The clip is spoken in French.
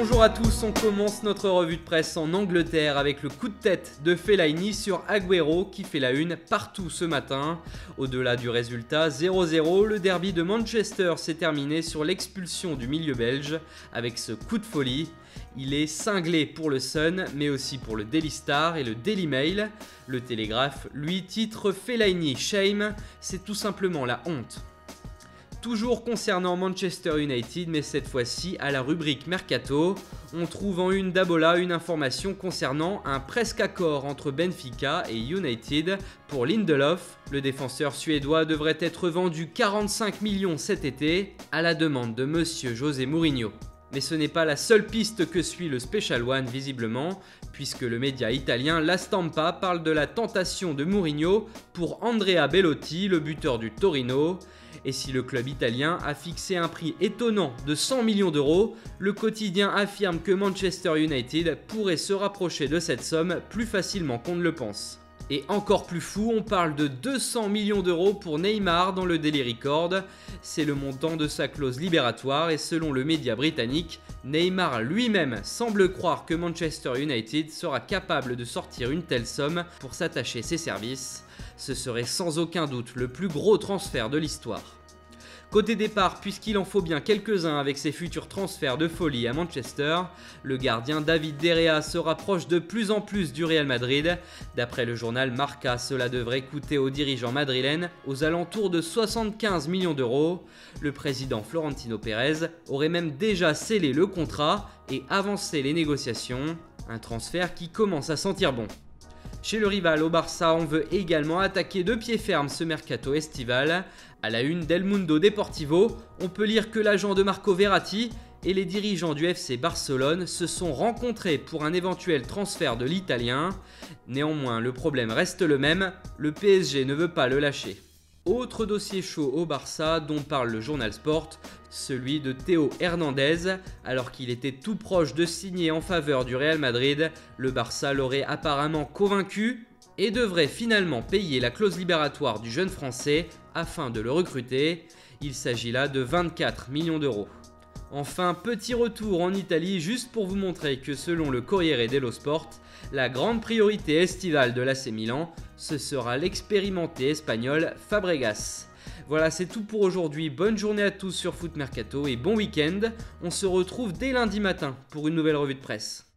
Bonjour à tous, on commence notre revue de presse en Angleterre avec le coup de tête de Fellaini sur Agüero qui fait la une partout ce matin. Au-delà du résultat 0-0, le derby de Manchester s'est terminé sur l'expulsion du milieu belge avec ce coup de folie. Il est cinglé pour le Sun, mais aussi pour le Daily Star et le Daily Mail. Le Télégraphe, lui, titre Fellaini Shame, c'est tout simplement la honte. Toujours concernant Manchester United, mais cette fois-ci à la rubrique Mercato, on trouve en une d'Abola une information concernant un presque accord entre Benfica et United pour Lindelof. Le défenseur suédois devrait être vendu 45 millions cet été à la demande de monsieur José Mourinho. Mais ce n'est pas la seule piste que suit le Special One visiblement, puisque le média italien La Stampa parle de la tentation de Mourinho pour Andrea Bellotti, le buteur du Torino. Et si le club italien a fixé un prix étonnant de 100 millions d'euros, le quotidien affirme que Manchester United pourrait se rapprocher de cette somme plus facilement qu'on ne le pense. Et encore plus fou, on parle de 200 millions d'euros pour Neymar dans le Daily Record. C'est le montant de sa clause libératoire et selon le média britannique, Neymar lui-même semble croire que Manchester United sera capable de sortir une telle somme pour s'attacher ses services. Ce serait sans aucun doute le plus gros transfert de l'histoire. Côté départ, puisqu'il en faut bien quelques-uns avec ses futurs transferts de folie à Manchester, le gardien David De Gea se rapproche de plus en plus du Real Madrid. D'après le journal Marca, cela devrait coûter aux dirigeants madrilènes aux alentours de 75 millions d'euros. Le président Florentino Pérez aurait même déjà scellé le contrat et avancé les négociations. Un transfert qui commence à sentir bon. Chez le rival au Barça, on veut également attaquer de pied ferme ce mercato estival. À la une d'El Mundo Deportivo, on peut lire que l'agent de Marco Verratti et les dirigeants du FC Barcelone se sont rencontrés pour un éventuel transfert de l'Italien. Néanmoins, le problème reste le même, le PSG ne veut pas le lâcher. Autre dossier chaud au Barça dont parle le journal Sport, celui de Théo Hernandez. Alors qu'il était tout proche de signer en faveur du Real Madrid, le Barça l'aurait apparemment convaincu et devrait finalement payer la clause libératoire du jeune français afin de le recruter. Il s'agit là de 24 millions d'euros. Enfin, petit retour en Italie juste pour vous montrer que selon le Corriere dello Sport, la grande priorité estivale de l'AC Milan, ce sera l'expérimenté espagnol Fabregas. Voilà, c'est tout pour aujourd'hui. Bonne journée à tous sur Foot Mercato et bon week-end. On se retrouve dès lundi matin pour une nouvelle revue de presse.